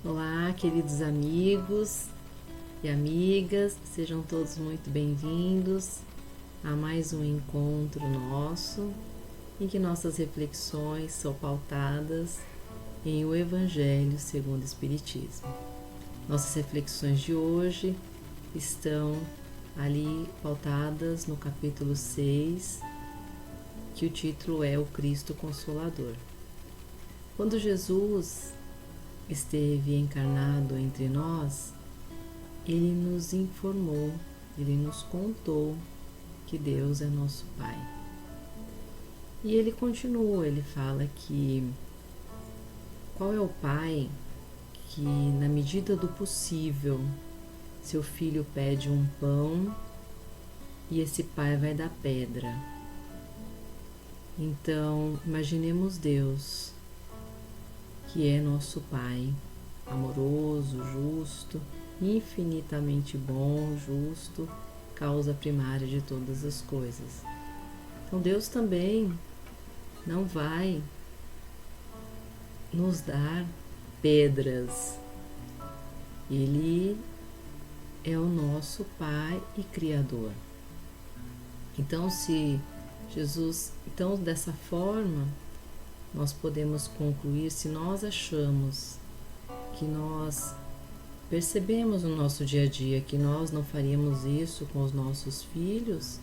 Olá, queridos amigos e amigas, sejam todos muito bem-vindos a mais um encontro nosso, em que nossas reflexões são pautadas em o Evangelho segundo o Espiritismo. Nossas reflexões de hoje estão ali pautadas no capítulo 6, que o título é O Cristo Consolador. Quando Jesus esteve encarnado entre nós, ele nos informou, ele nos contou que Deus é nosso Pai. E ele continua, ele fala que qual é o pai que, na medida do possível, seu filho pede um pão e esse pai vai dar pedra. Então, imaginemos Deus, que é nosso Pai, amoroso, justo, infinitamente bom, justo, causa primária de todas as coisas. Então Deus também não vai nos dar pedras. Ele é o nosso Pai e Criador. Então, dessa forma, nós podemos concluir, se nós achamos que nós percebemos no nosso dia a dia que nós não faríamos isso com os nossos filhos,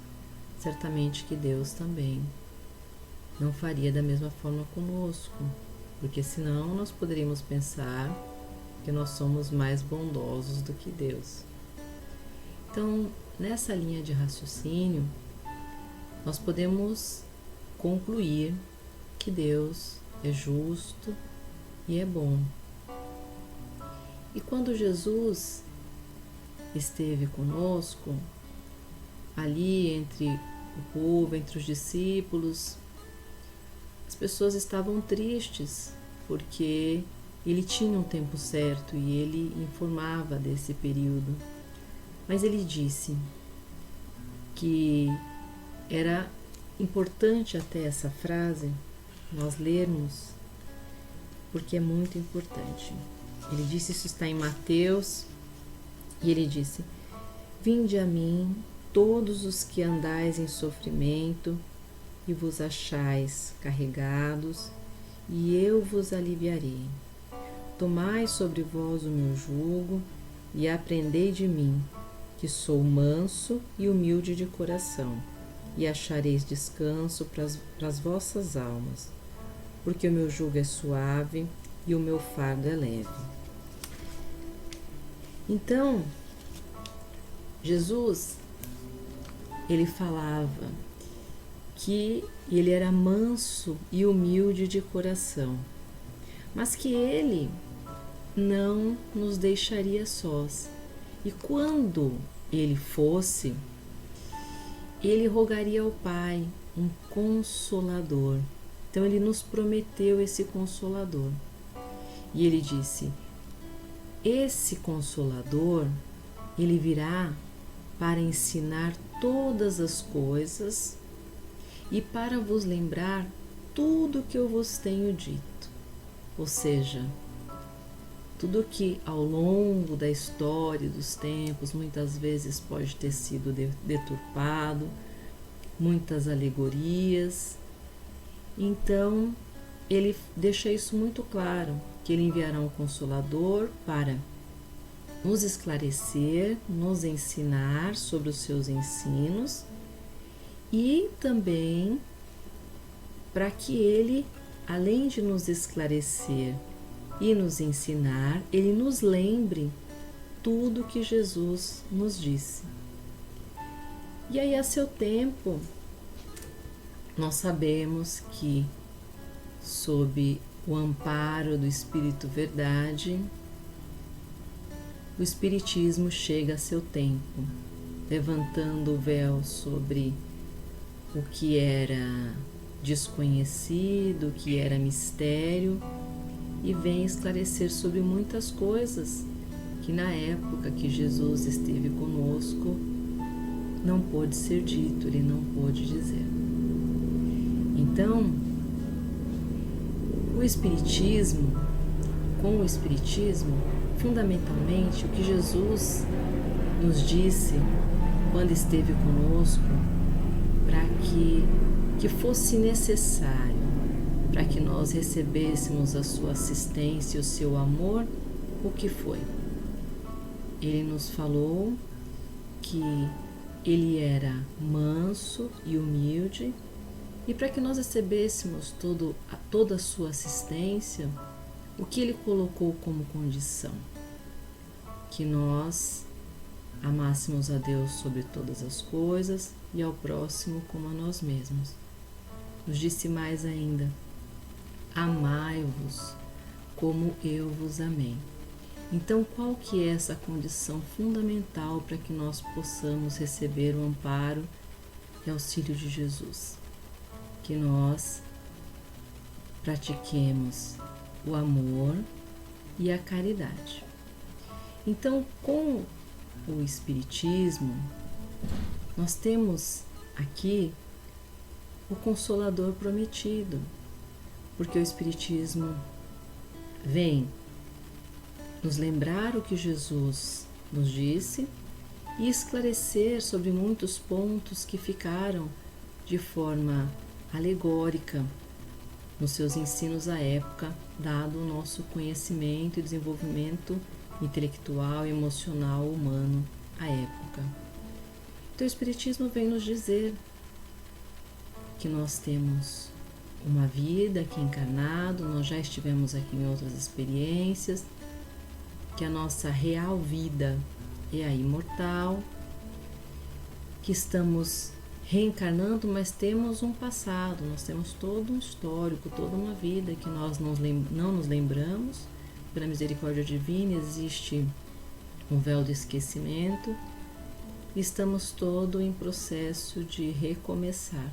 certamente que Deus também não faria da mesma forma conosco, porque senão nós poderíamos pensar que nós somos mais bondosos do que Deus. Então, nessa linha de raciocínio, nós podemos concluir que Deus é justo e é bom. E quando Jesus esteve conosco, ali entre o povo, entre os discípulos, as pessoas estavam tristes porque ele tinha um tempo certo e ele informava desse período. Mas ele disse que era importante até essa frase nós lermos, porque é muito importante. Ele disse, isso está em Mateus, e ele disse: Vinde a mim, todos os que andais em sofrimento, e vos achais carregados, e eu vos aliviarei. Tomai sobre vós o meu jugo, e aprendei de mim, que sou manso e humilde de coração, e achareis descanso para as vossas almas, porque o meu jugo é suave e o meu fardo é leve. Então, Jesus, ele falava que ele era manso e humilde de coração, mas que ele não nos deixaria sós. E quando ele fosse, ele rogaria ao Pai um consolador. Então ele nos prometeu esse consolador. E ele disse: esse consolador, ele virá para ensinar todas as coisas e para vos lembrar tudo que eu vos tenho dito. Ou seja, tudo que ao longo da história e dos tempos muitas vezes pode ter sido deturpado, muitas alegorias. Então, ele deixa isso muito claro, que ele enviará um consolador para nos esclarecer, nos ensinar sobre os seus ensinos e também para que ele, além de nos esclarecer e nos ensinar, ele nos lembre tudo que Jesus nos disse. E aí, a seu tempo, nós sabemos que, sob o amparo do Espírito Verdade, o Espiritismo chega a seu tempo, levantando o véu sobre o que era desconhecido, o que era mistério, e vem esclarecer sobre muitas coisas que na época que Jesus esteve conosco não pôde ser dito, ele não pôde dizer. Então, o Espiritismo com o Espiritismo, fundamentalmente, o que Jesus nos disse quando esteve conosco, para que fosse necessário, para que nós recebêssemos a sua assistência e o seu amor, o que foi? Ele nos falou que ele era manso e humilde, e para que nós recebêssemos toda a sua assistência, o que ele colocou como condição? Que nós amássemos a Deus sobre todas as coisas e ao próximo como a nós mesmos. Nos disse mais ainda: amai-vos como eu vos amei. Então, qual que é essa condição fundamental para que nós possamos receber o amparo e auxílio de Jesus? Que nós pratiquemos o amor e a caridade. Então, com o Espiritismo, nós temos aqui o Consolador prometido, porque o Espiritismo vem nos lembrar o que Jesus nos disse e esclarecer sobre muitos pontos que ficaram de forma alegórica nos seus ensinos à época, dado o nosso conhecimento e desenvolvimento intelectual e emocional humano à época. Então o Espiritismo vem nos dizer que nós temos uma vida aqui encarnado, nós já estivemos aqui em outras experiências, que a nossa real vida é a imortal, que estamos reencarnando, mas temos um passado, nós temos todo um histórico, toda uma vida que nós não nos lembramos. Pela misericórdia divina existe um véu do esquecimento e estamos todos em processo de recomeçar.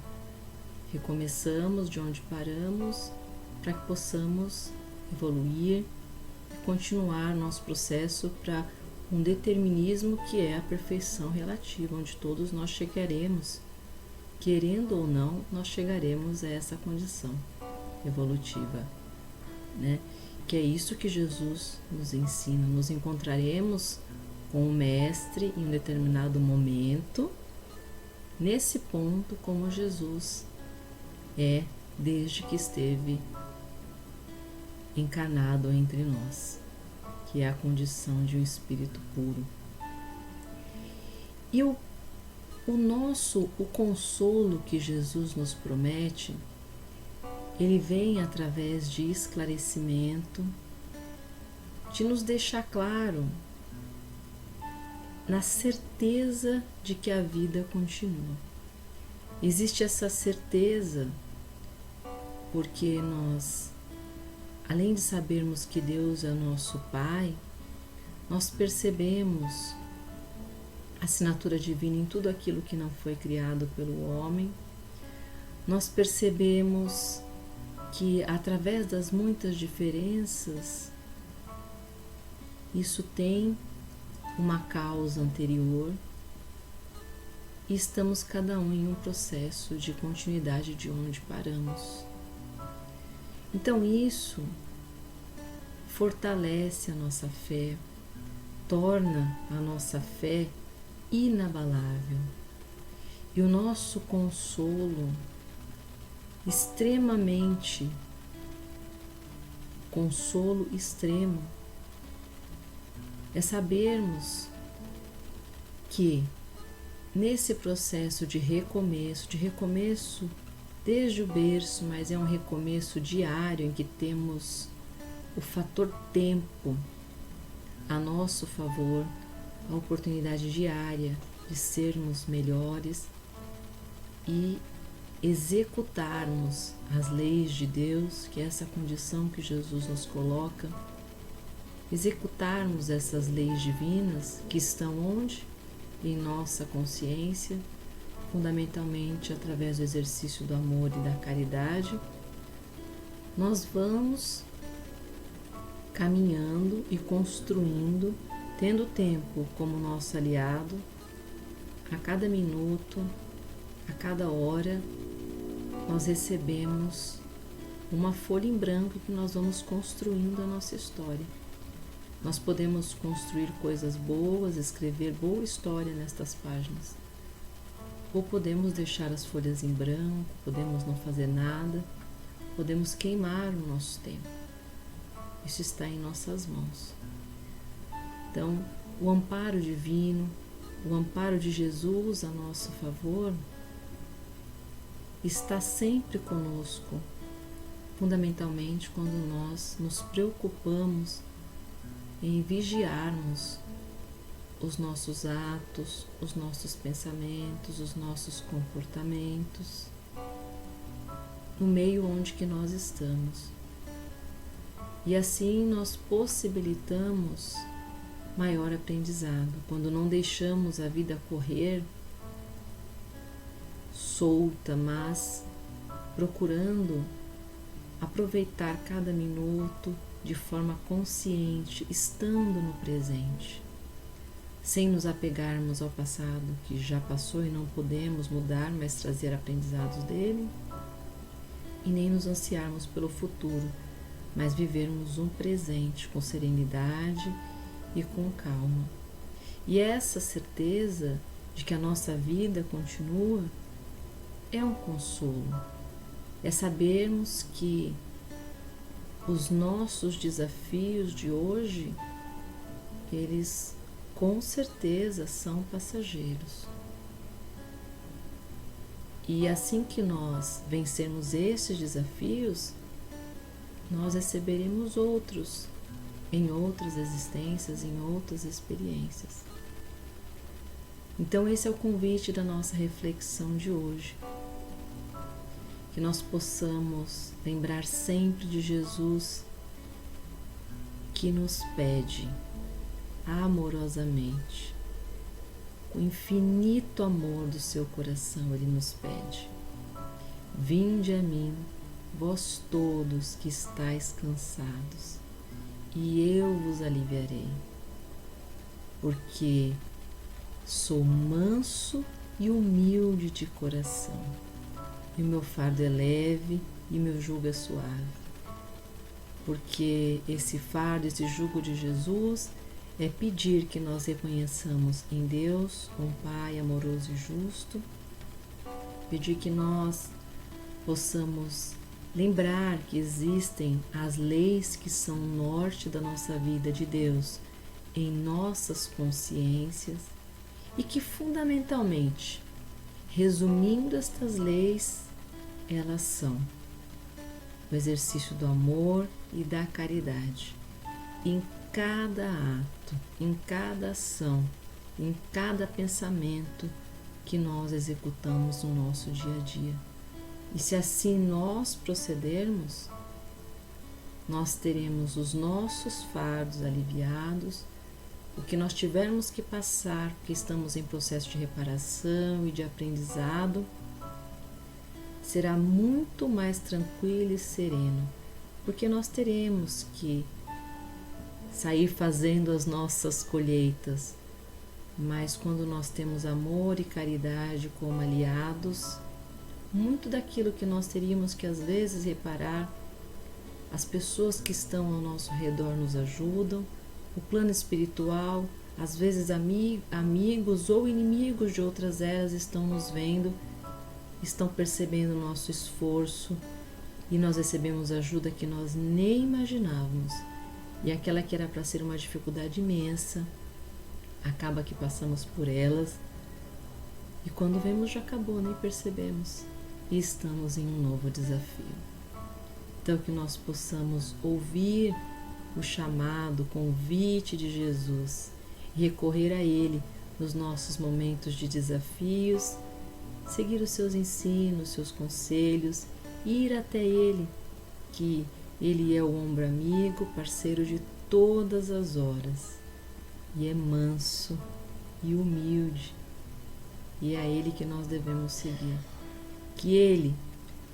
Recomeçamos de onde paramos para que possamos evoluir e continuar nosso processo para um determinismo que é a perfeição relativa, onde todos nós chegaremos, querendo ou não, nós chegaremos a essa condição evolutiva, né? Que é isso que Jesus nos ensina. Nos encontraremos com o Mestre em um determinado momento, nesse ponto, como Jesus é desde que esteve encarnado entre nós, que é a condição de um espírito puro. E o consolo que Jesus nos promete, ele vem através de esclarecimento, de nos deixar claro na certeza de que a vida continua. Existe essa certeza porque nós, além de sabermos que Deus é nosso Pai, nós percebemos a assinatura divina em tudo aquilo que não foi criado pelo homem. Nós percebemos que através das muitas diferenças, isso tem uma causa anterior e estamos cada um em um processo de continuidade de onde paramos. Então isso fortalece a nossa fé, torna a nossa fé inabalável e o nosso consolo extremamente, consolo extremo, é sabermos que nesse processo de recomeço desde o berço, mas é um recomeço diário em que temos o fator tempo a nosso favor, a oportunidade diária de sermos melhores e executarmos as leis de Deus, que é essa condição que Jesus nos coloca, executarmos essas leis divinas que estão onde? Em nossa consciência, fundamentalmente através do exercício do amor e da caridade, nós vamos caminhando e construindo, tendo o tempo como nosso aliado, a cada minuto, a cada hora, nós recebemos uma folha em branco que nós vamos construindo a nossa história. Nós podemos construir coisas boas, escrever boa história nestas páginas. Ou podemos deixar as folhas em branco, podemos não fazer nada, podemos queimar o nosso tempo. Isso está em nossas mãos. Então, o amparo divino, o amparo de Jesus a nosso favor, está sempre conosco, fundamentalmente quando nós nos preocupamos em vigiarmos os nossos atos, os nossos pensamentos, os nossos comportamentos, no meio onde que nós estamos. E assim nós possibilitamos maior aprendizado, quando não deixamos a vida correr solta, mas procurando aproveitar cada minuto de forma consciente, estando no presente, sem nos apegarmos ao passado que já passou e não podemos mudar, mas trazer aprendizados dele, e nem nos ansiarmos pelo futuro, mas vivermos um presente com serenidade e com calma. E essa certeza de que a nossa vida continua é um consolo, é sabermos que os nossos desafios de hoje, eles com certeza são passageiros. E assim que nós vencermos esses desafios, nós receberemos outros, em outras existências, em outras experiências. Então esse é o convite da nossa reflexão de hoje. Que nós possamos lembrar sempre de Jesus, que nos pede amorosamente, com infinito amor do seu coração, ele nos pede: vinde a mim, vós todos que estáis cansados, e eu vos aliviarei, porque sou manso e humilde de coração, e o meu fardo é leve e meu jugo é suave. Porque esse fardo, esse jugo de Jesus é pedir que nós reconheçamos em Deus um Pai amoroso e justo, pedir que nós possamos lembrar que existem as leis que são o norte da nossa vida de Deus em nossas consciências e que fundamentalmente, resumindo estas leis, elas são o exercício do amor e da caridade em cada ato, em cada ação, em cada pensamento que nós executamos no nosso dia a dia. E se assim nós procedermos, nós teremos os nossos fardos aliviados, o que nós tivermos que passar, porque estamos em processo de reparação e de aprendizado, será muito mais tranquilo e sereno, porque nós teremos que sair fazendo as nossas colheitas, mas quando nós temos amor e caridade como aliados, muito daquilo que nós teríamos que às vezes reparar, as pessoas que estão ao nosso redor nos ajudam, o plano espiritual, às vezes amigos ou inimigos de outras eras estão nos vendo, estão percebendo o nosso esforço e nós recebemos ajuda que nós nem imaginávamos. E aquela que era para ser uma dificuldade imensa, acaba que passamos por elas e quando vemos já acabou, nem percebemos e estamos em um novo desafio. Então que nós possamos ouvir o chamado, o convite de Jesus e recorrer a Ele nos nossos momentos de desafios, seguir os seus ensinos, seus conselhos, ir até Ele, que Ele é o ombro amigo, parceiro de todas as horas, e é manso e humilde, e é a Ele que nós devemos seguir. Que Ele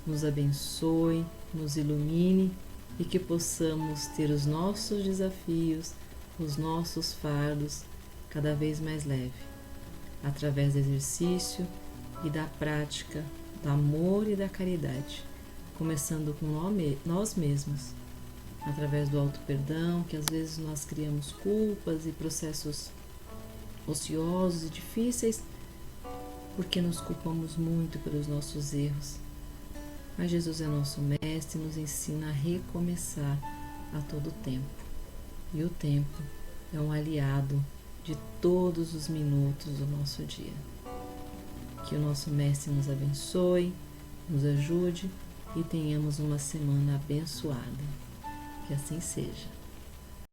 nos abençoe, nos ilumine e que possamos ter os nossos desafios, os nossos fardos cada vez mais leve, através do exercício e da prática do amor e da caridade, começando com nós mesmos, através do auto-perdão, que às vezes nós criamos culpas e processos ociosos e difíceis, porque nos culpamos muito pelos nossos erros. Mas Jesus é nosso mestre e nos ensina a recomeçar a todo tempo. E o tempo é um aliado de todos os minutos do nosso dia. Que o nosso mestre nos abençoe, nos ajude e tenhamos uma semana abençoada. Que assim seja.